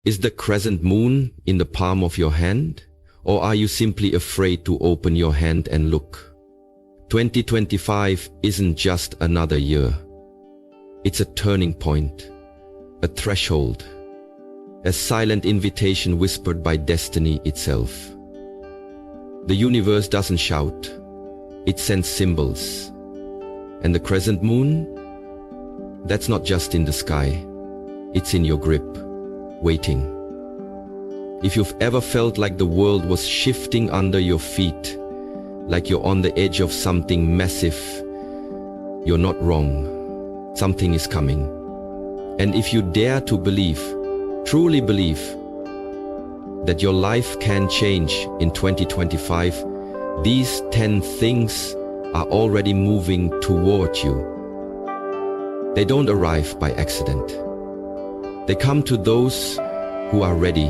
Is the crescent moon in the palm of your hand? Or are you simply afraid to open your hand and look? 2025 isn't just another year. It's a turning point, a threshold, a silent invitation whispered by destiny itself. The universe doesn't shout, it sends symbols. And the crescent moon? That's not just in the sky, it's in your grip, waiting. If you've ever felt like the world was shifting under your feet, like you're on the edge of something massive, you're not wrong. Something is coming. And if you dare to believe, truly believe, that your life can change in 2025, these 10 things are already moving toward you. They don't arrive by accident. They come to those who are ready.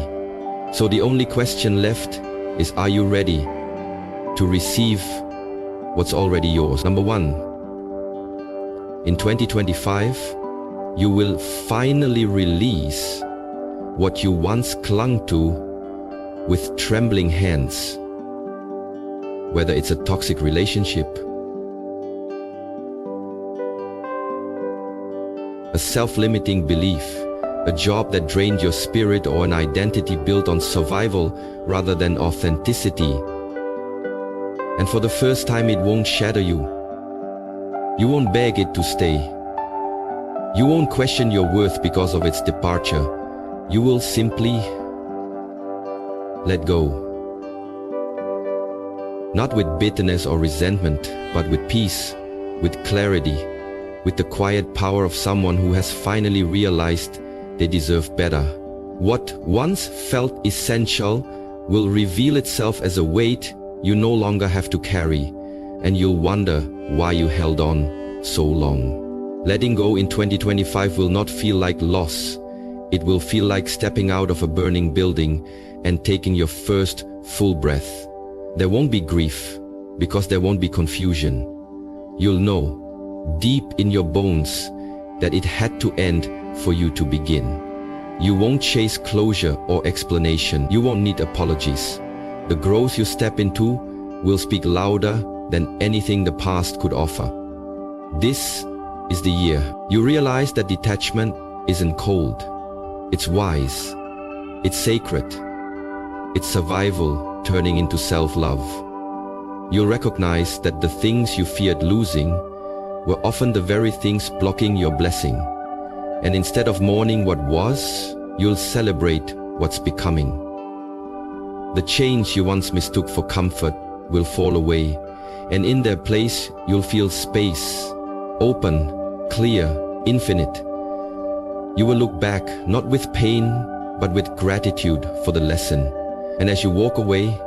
So the only question left is, are you ready to receive what's already yours? Number 1, in 2025, you will finally release what you once clung to with trembling hands. Whether it's a toxic relationship, a self-limiting belief, a job that drained your spirit, or an identity built on survival rather than authenticity. And for the first time, it won't shatter you. You won't beg it to stay. You won't question your worth because of its departure. You will simply let go. Not with bitterness or resentment, but with peace, with clarity, with the quiet power of someone who has finally realized they deserve better. What once felt essential will reveal itself as a weight you no longer have to carry, and you'll wonder why you held on so long. Letting go in 2025 will not feel like loss. It will feel like stepping out of a burning building and taking your first full breath. There won't be grief, because there won't be confusion. You'll know, deep in your bones, that it had to end for you to begin. You won't chase closure or explanation. You won't need apologies. The growth you step into will speak louder than anything the past could offer. This is the year you realize that detachment isn't cold. It's wise. It's sacred. It's survival turning into self-love. You'll recognize that the things you feared losing were often the very things blocking your blessing. And instead of mourning what was, you'll celebrate what's becoming. The chains you once mistook for comfort will fall away, and in their place you'll feel space, open, clear, infinite. You will look back not with pain, but with gratitude for the lesson. And as you walk away,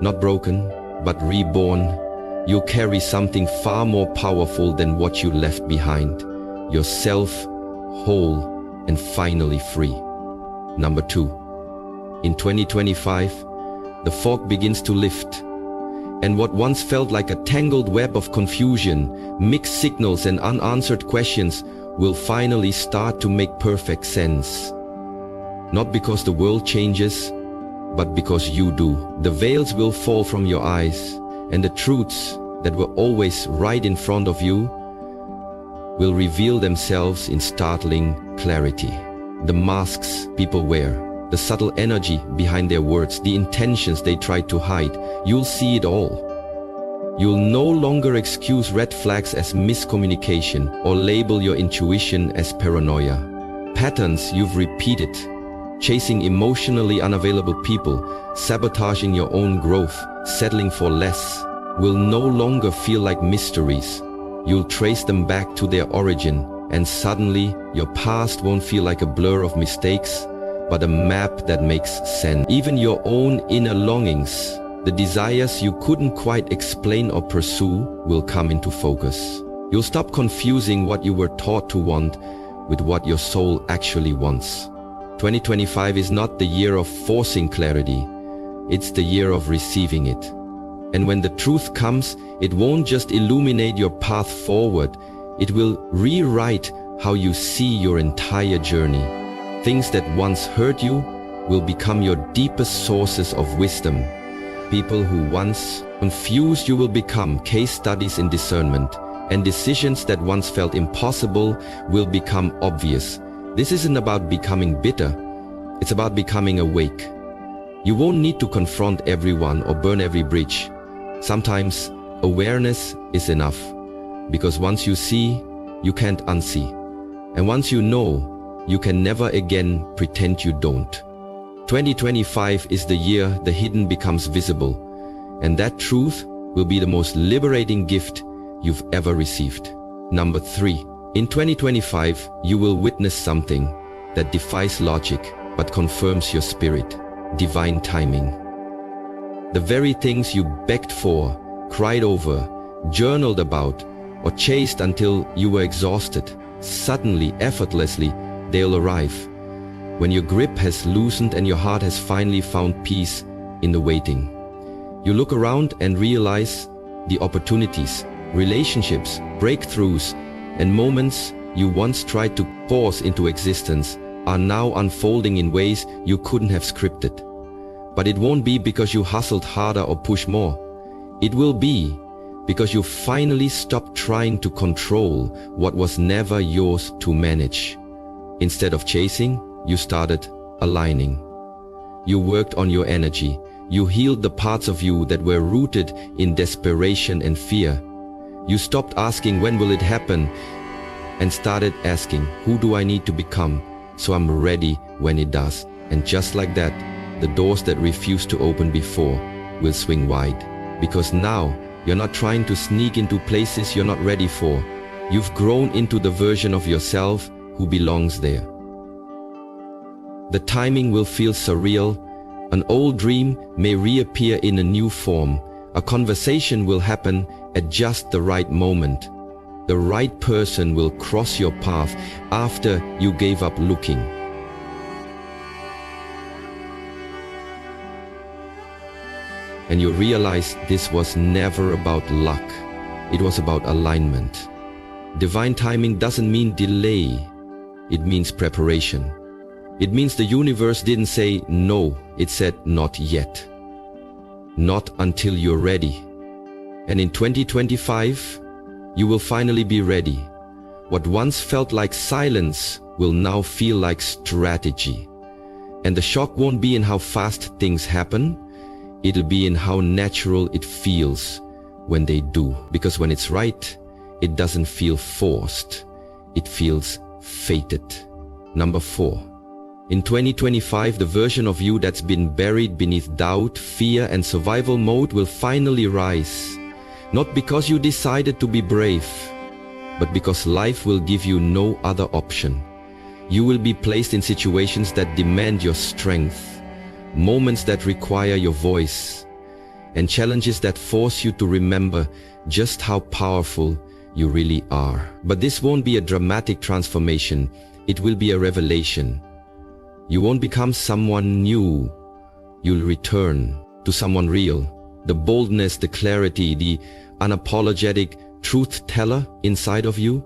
not broken, but reborn, you'll carry something far more powerful than what you left behind. Yourself, whole, and finally free. Number 2, in 2025, the fog begins to lift, and what once felt like a tangled web of confusion, mixed signals, and unanswered questions will finally start to make perfect sense. Not because the world changes, but because you do. The veils will fall from your eyes, and the truths that were always right in front of you will reveal themselves in startling clarity. The masks people wear, the subtle energy behind their words, the intentions they try to hide, you'll see it all. You'll no longer excuse red flags as miscommunication or label your intuition as paranoia. Patterns you've repeated, chasing emotionally unavailable people, sabotaging your own growth, settling for less, will no longer feel like mysteries. You'll trace them back to their origin, and suddenly your past won't feel like a blur of mistakes, but a map that makes sense. Even your own inner longings, the desires you couldn't quite explain or pursue, will come into focus. You'll stop confusing what you were taught to want with what your soul actually wants. 2025 is not the year of forcing clarity, it's the year of receiving it. And when the truth comes, it won't just illuminate your path forward, it will rewrite how you see your entire journey. Things that once hurt you will become your deepest sources of wisdom. People who once confused you will become case studies in discernment, and decisions that once felt impossible will become obvious. This isn't about becoming bitter, it's about becoming awake. You won't need to confront everyone or burn every bridge. Sometimes awareness is enough, because once you see, you can't unsee. And once you know, you can never again pretend you don't. 2025 is the year the hidden becomes visible, and that truth will be the most liberating gift you've ever received. Number 3. In 2025, you will witness something that defies logic but confirms your spirit. Divine timing. The very things you begged for, cried over, journaled about, or chased until you were exhausted, suddenly, effortlessly, they'll arrive. When your grip has loosened and your heart has finally found peace in the waiting. You look around and realize the opportunities, relationships, breakthroughs, and moments you once tried to force into existence are now unfolding in ways you couldn't have scripted. But it won't be because you hustled harder or pushed more. It will be because you finally stopped trying to control what was never yours to manage. Instead of chasing, you started aligning. You worked on your energy. You healed the parts of you that were rooted in desperation and fear. You stopped asking when will it happen and started asking who do I need to become so I'm ready when it does. And just like that, the doors that refused to open before will swing wide. Because now you're not trying to sneak into places you're not ready for. You've grown into the version of yourself who belongs there. The timing will feel surreal. An old dream may reappear in a new form. A conversation will happen at just the right moment. The right person will cross your path after you gave up looking. And you realize this was never about luck. It was about alignment. Divine timing doesn't mean delay. It means preparation. It means the universe didn't say no, it said not yet. Not until you're ready. And in 2025, you will finally be ready. What once felt like silence will now feel like strategy. And the shock won't be in how fast things happen. It'll be in how natural it feels when they do. Because when it's right, it doesn't feel forced. It feels fated. Number 4. In 2025, the version of you that's been buried beneath doubt, fear, and survival mode will finally rise. Not because you decided to be brave, but because life will give you no other option. You will be placed in situations that demand your strength, moments that require your voice, and challenges that force you to remember just how powerful you really are. But this won't be a dramatic transformation, it will be a revelation. You won't become someone new, you'll return to someone real. The boldness, the clarity, the unapologetic truth teller inside of you.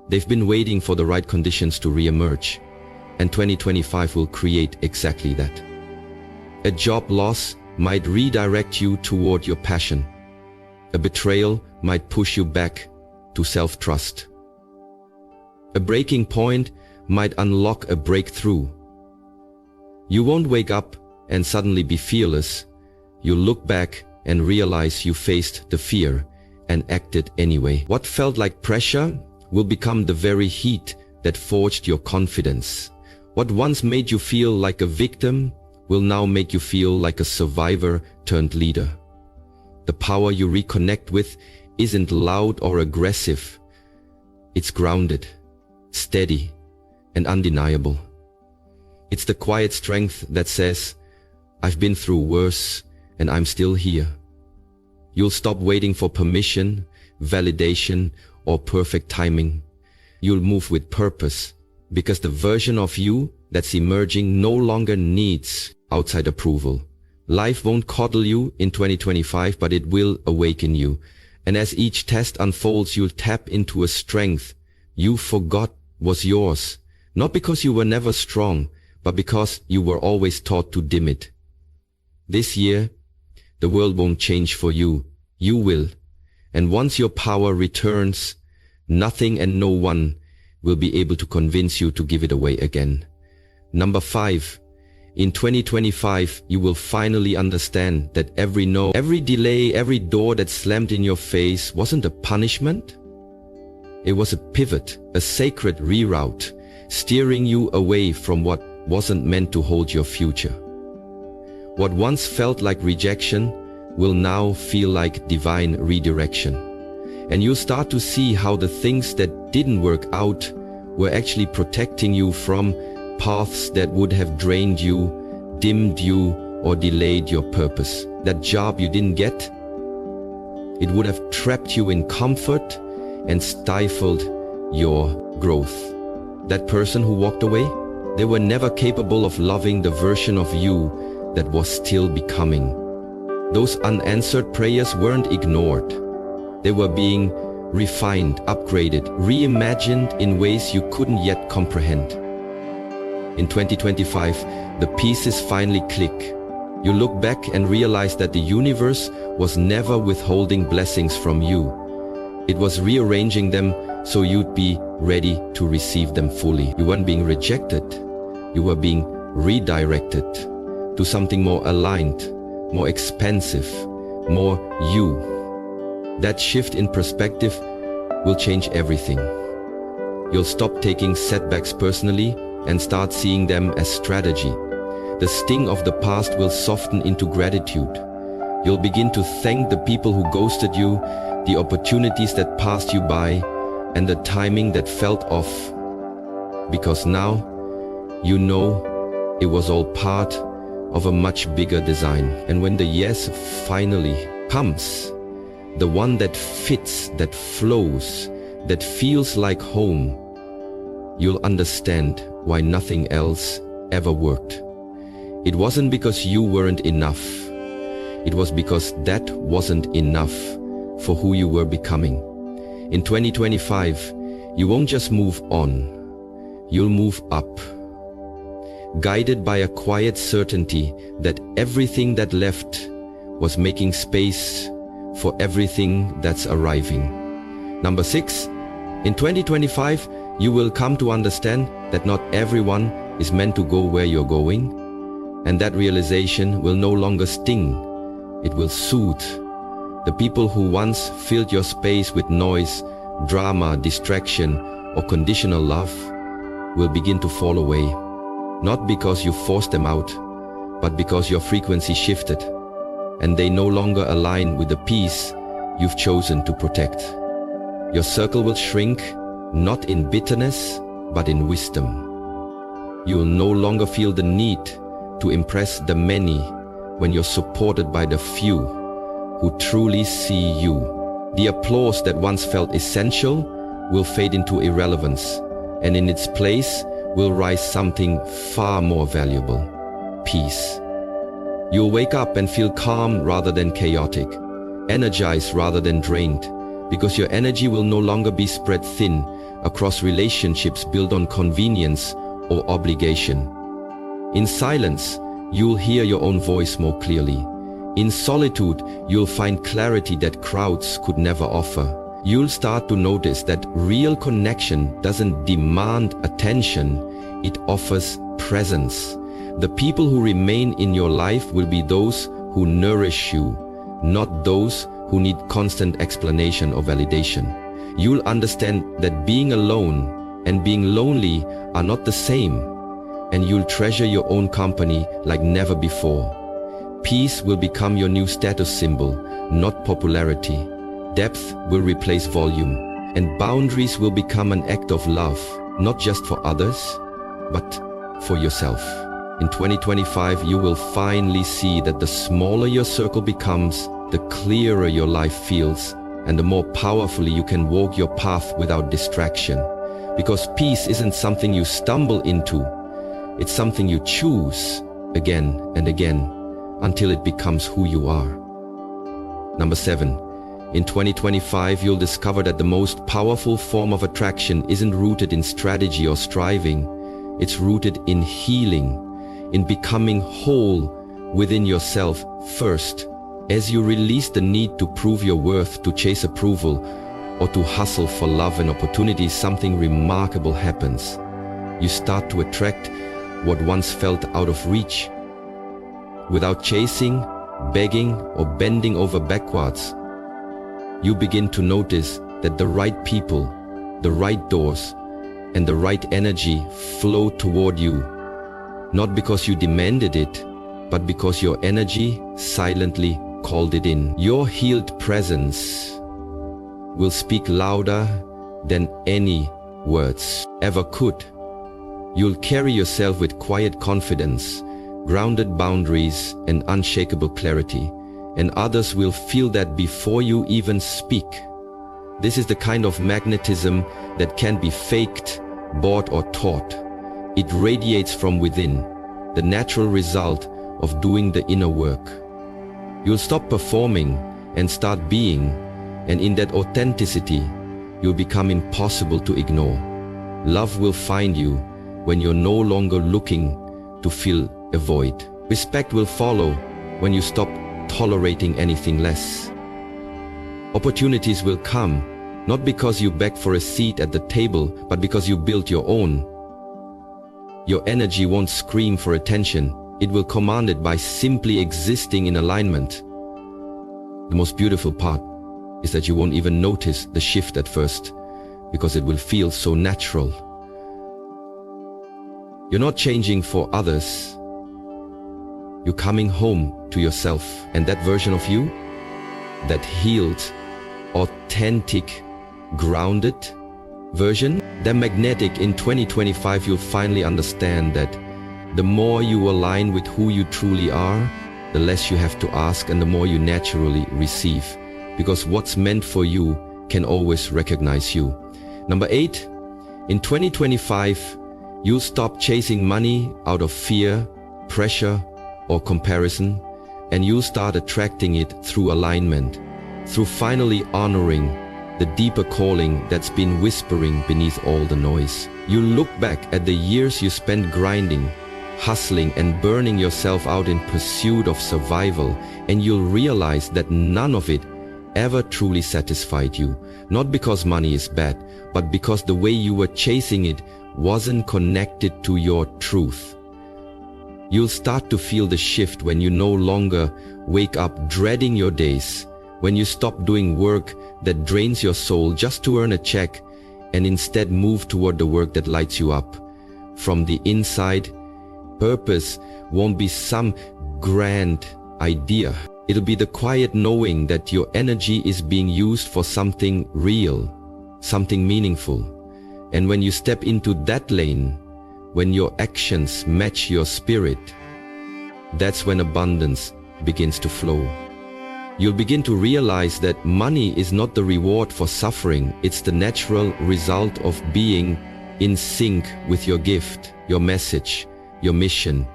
They've been waiting for the right conditions to re-emerge, and 2025 will create exactly that. A job loss might redirect you toward your passion. A betrayal might push you back to self-trust. A breaking point might unlock a breakthrough. You won't wake up and suddenly be fearless. You'll look back and realize you faced the fear and acted anyway. What felt like pressure will become the very heat that forged your confidence. What once made you feel like a victim will now make you feel like a survivor turned leader. The power you reconnect with isn't loud or aggressive. It's grounded, steady, and undeniable. It's the quiet strength that says, I've been through worse and I'm still here. You'll stop waiting for permission, validation, or perfect timing. You'll move with purpose, because the version of you that's emerging no longer needs outside approval. Life won't coddle you in 2025, but it will awaken you. And as each test unfolds, you'll tap into a strength you forgot was yours. Not because you were never strong, but because you were always taught to dim it. This year, the world won't change for you. You will. And once your power returns, nothing and no one will be able to convince you to give it away again. Number 5. In 2025, you will finally understand that every no, every delay, every door that slammed in your face wasn't a punishment. It was a pivot, a sacred reroute, steering you away from what wasn't meant to hold your future. What once felt like rejection will now feel like divine redirection. And you'll start to see how the things that didn't work out were actually protecting you from paths that would have drained you, dimmed you, or delayed your purpose. That job you didn't get, it would have trapped you in comfort and stifled your growth. That person who walked away, they were never capable of loving the version of you that was still becoming. Those unanswered prayers weren't ignored. They were being refined, upgraded, reimagined in ways you couldn't yet comprehend. In 2025, the pieces finally click. You look back and realize that the universe was never withholding blessings from you. It was rearranging them so you'd be ready to receive them fully. You weren't being rejected. You were being redirected to something more aligned, more expansive, more you. That shift in perspective will change everything. You'll stop taking setbacks personally and start seeing them as strategy. The sting of the past will soften into gratitude. You'll begin to thank the people who ghosted you, the opportunities that passed you by, and the timing that felt off. Because now, you know it was all part of a much bigger design. And when the yes finally comes, the one that fits, that flows, that feels like home, you'll understand why nothing else ever worked. It wasn't because you weren't enough. It was because that wasn't enough for who you were becoming. In 2025, you won't just move on, you'll move up. Guided by a quiet certainty that everything that left was making space for everything that's arriving. Number 6, in 2025, you will come to understand that not everyone is meant to go where you're going, and that realization will no longer sting, it will soothe. The people who once filled your space with noise, drama, distraction, or conditional love will begin to fall away, not because you forced them out, but because your frequency shifted, and they no longer align with the peace you've chosen to protect. Your circle will shrink, not in bitterness, but in wisdom. You'll no longer feel the need to impress the many when you're supported by the few who truly see you. The applause that once felt essential will fade into irrelevance, and in its place will rise something far more valuable: peace. You'll wake up and feel calm rather than chaotic, energized rather than drained, because your energy will no longer be spread thin across relationships built on convenience or obligation. In silence, you'll hear your own voice more clearly. In solitude, you'll find clarity that crowds could never offer. You'll start to notice that real connection doesn't demand attention, it offers presence. The people who remain in your life will be those who nourish you, not those who need constant explanation or validation. You'll understand that being alone and being lonely are not the same, and you'll treasure your own company like never before. Peace will become your new status symbol, not popularity. Depth will replace volume, and boundaries will become an act of love, not just for others, but for yourself. In 2025, you will finally see that the smaller your circle becomes, the clearer your life feels, and the more powerfully you can walk your path without distraction. Because peace isn't something you stumble into, it's something you choose again and again until it becomes who you are. Number 7, in 2025, you'll discover that the most powerful form of attraction isn't rooted in strategy or striving, It's rooted in healing, in becoming whole within yourself first. As you release the need to prove your worth, to chase approval, or to hustle for love and opportunities, something remarkable happens. You start to attract what once felt out of reach. Without chasing, begging, or bending over backwards, you begin to notice that the right people, the right doors, and the right energy flow toward you, not because you demanded it, but because your energy silently called it in. Your healed presence will speak louder than any words ever could. You'll carry yourself with quiet confidence, grounded boundaries, and unshakable clarity, and others will feel that before you even speak. This is the kind of magnetism that can't be faked, bought, or taught. It radiates from within, the natural result of doing the inner work. You'll stop performing and start being, and in that authenticity, you'll become impossible to ignore. Love will find you when you're no longer looking to fill a void. Respect will follow when you stop tolerating anything less. Opportunities will come, not because you begged for a seat at the table, but because you built your own. Your energy won't scream for attention. It will command it by simply existing in alignment. The most beautiful part is that you won't even notice the shift at first, because it will feel so natural. You're not changing for others. You're coming home to yourself, and that version of you, that healed, authentic, grounded version, that magnetic. In 2025, you'll finally understand that the more you align with who you truly are, the less you have to ask and the more you naturally receive, because what's meant for you can always recognize you. Number 8, in 2025, you'll stop chasing money out of fear, pressure, or comparison, and you'll start attracting it through alignment, through finally honoring the deeper calling that's been whispering beneath all the noise. You'll look back at the years you spent grinding, hustling, and burning yourself out in pursuit of survival, and you'll realize that none of it ever truly satisfied you. Not because money is bad, but because the way you were chasing it wasn't connected to your truth. You'll start to feel the shift when you no longer wake up dreading your days, when you stop doing work that drains your soul just to earn a check, and instead move toward the work that lights you up. From the inside, purpose won't be some grand idea. It'll be the quiet knowing that your energy is being used for something real, something meaningful. And when you step into that lane, when your actions match your spirit, that's when abundance begins to flow. You'll begin to realize that money is not the reward for suffering, it's the natural result of being in sync with your gift, your message, your mission.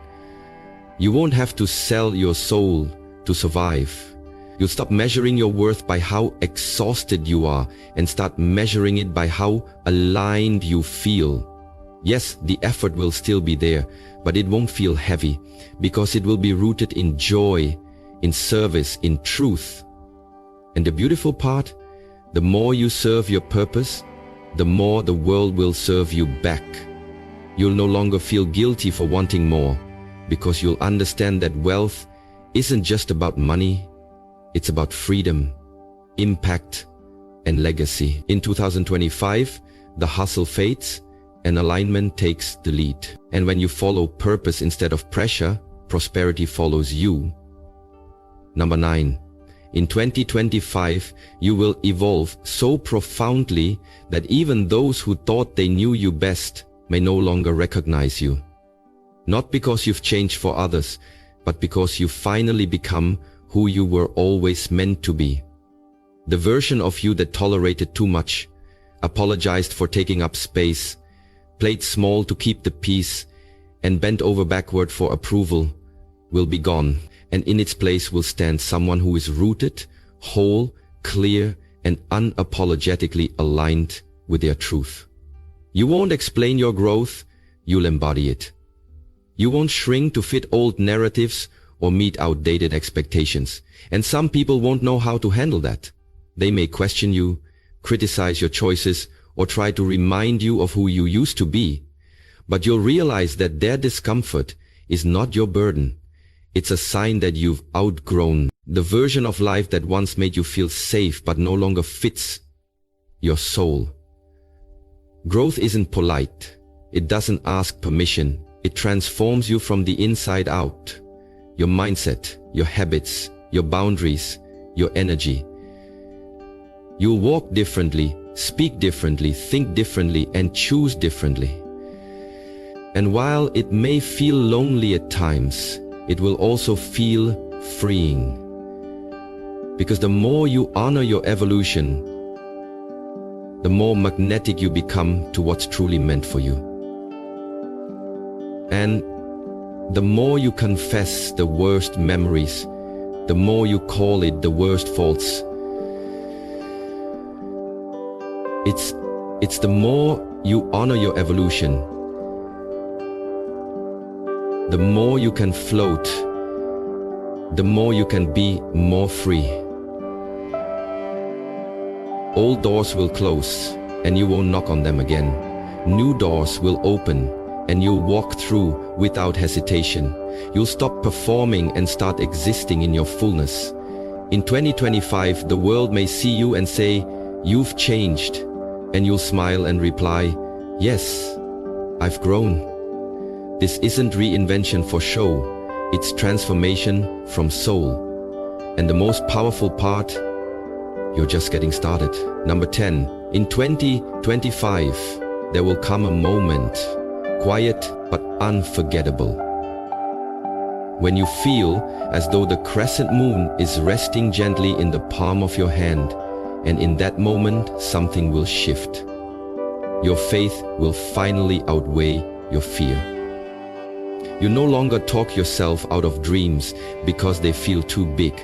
You won't have to sell your soul to survive. You'll stop measuring your worth by how exhausted you are and start measuring it by how aligned you feel. Yes, the effort will still be there, but it won't feel heavy because it will be rooted in joy, in service, in truth. And the beautiful part, the more you serve your purpose, the more the world will serve you back. You'll no longer feel guilty for wanting more, because you'll understand that wealth isn't just about money, it's about freedom, impact, and legacy. In 2025, the hustle fades and alignment takes the lead. And when you follow purpose instead of pressure, prosperity follows you. Number 9, in 2025, you will evolve so profoundly that even those who thought they knew you best may no longer recognize you. Not because you've changed for others, but because you finally become who you were always meant to be. The version of you that tolerated too much, apologized for taking up space, played small to keep the peace, and bent over backward for approval will be gone. And in its place will stand someone who is rooted, whole, clear, and unapologetically aligned with their truth. You won't explain your growth, you'll embody it. You won't shrink to fit old narratives or meet outdated expectations. And some people won't know how to handle that. They may question you, criticize your choices, or try to remind you of who you used to be. But you'll realize that their discomfort is not your burden. It's a sign that you've outgrown the version of life that once made you feel safe but no longer fits your soul. Growth isn't polite. It doesn't ask permission. It transforms you from the inside out. Your mindset, your habits, your boundaries, your energy. You'll walk differently, speak differently, think differently, and choose differently. And while it may feel lonely at times, it will also feel freeing. Because the more you honor your evolution, the more magnetic you become to what's truly meant for you. And the more you confess the worst memories, the more you call it the worst faults. It's the more you honor your evolution, the more you can float, the more you can be more free. Old doors will close and you won't knock on them again. New doors will open and you'll walk through without hesitation. You'll stop performing and start existing in your fullness. In 2025, the world may see you and say, "You've changed." And you'll smile and reply, "Yes, I've grown." This isn't reinvention for show. It's transformation from soul. And the most powerful part, you're just getting started. Number 10. In 2025, there will come a moment, quiet but unforgettable, when you feel as though the crescent moon is resting gently in the palm of your hand, and in that moment, something will shift. Your faith will finally outweigh your fear. You no longer talk yourself out of dreams because they feel too big,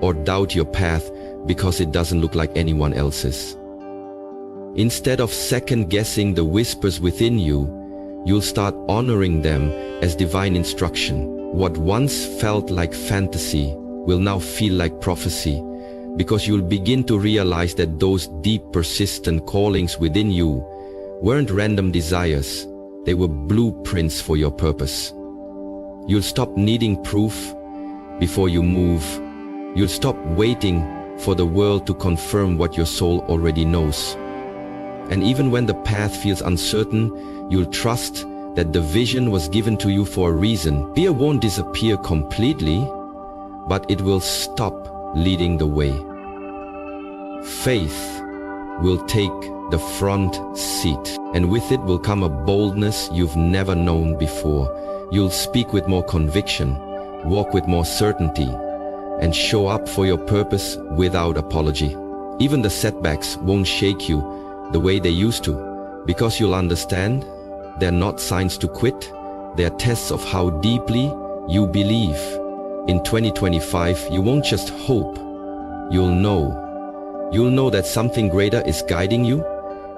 or doubt your path because it doesn't look like anyone else's. Instead of second-guessing the whispers within you, you'll start honoring them as divine instruction. What once felt like fantasy will now feel like prophecy, because you'll begin to realize that those deep, persistent callings within you weren't random desires. They were blueprints for your purpose. You'll stop needing proof before you move. You'll stop waiting for the world to confirm what your soul already knows. And even when the path feels uncertain, you'll trust that the vision was given to you for a reason. Fear won't disappear completely, but it will stop leading the way. Faith will take the front seat, and with it will come a boldness you've never known before. You'll speak with more conviction, walk with more certainty, and show up for your purpose without apology. Even the setbacks won't shake you the way they used to, because you'll understand they're not signs to quit, they're tests of how deeply you believe. In 2025, you won't just hope, you'll know. You'll know that something greater is guiding you,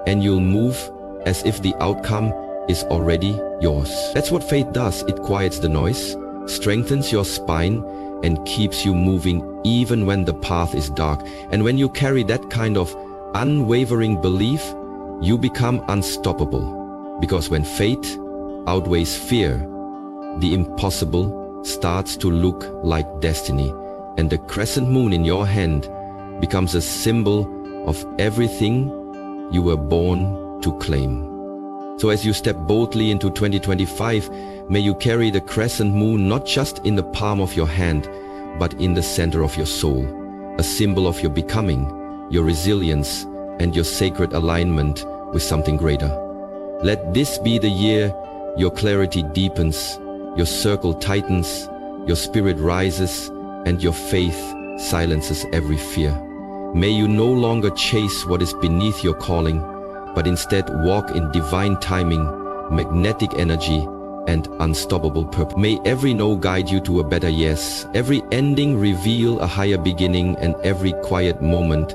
and you'll move as if the outcome is already yours. That's what faith does. It quiets the noise, strengthens your spine, and keeps you moving even when the path is dark. And when you carry that kind of unwavering belief, you become unstoppable. Because when faith outweighs fear, the impossible starts to look like destiny, and the crescent moon in your hand becomes a symbol of everything you were born to claim. So as you step boldly into 2025, may you carry the crescent moon not just in the palm of your hand, but in the center of your soul, a symbol of your becoming, your resilience, and your sacred alignment with something greater. Let this be the year your clarity deepens, your circle tightens, your spirit rises, and your faith silences every fear. May you no longer chase what is beneath your calling, but instead walk in divine timing, magnetic energy, and unstoppable purpose. May every no guide you to a better yes, every ending reveal a higher beginning, and every quiet moment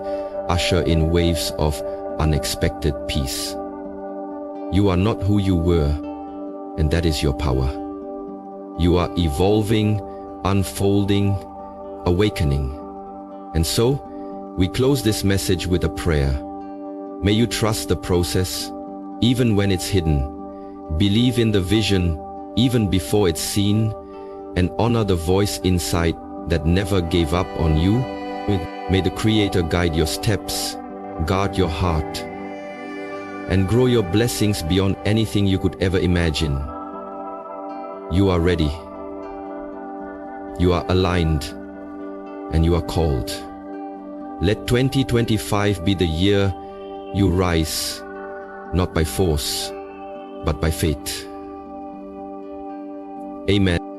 usher in waves of unexpected peace. You are not who you were. and that is your power. You are evolving, unfolding, awakening. And so, we close this message with a prayer. May you trust the process, even when it's hidden. Believe in the vision, even before it's seen, and honor the voice inside that never gave up on you. May the Creator guide your steps, guard your heart, and grow your blessings beyond anything you could ever imagine. You are ready. You are aligned, and you are called. Let 2025 be the year you rise, not by force, but by faith. Amen.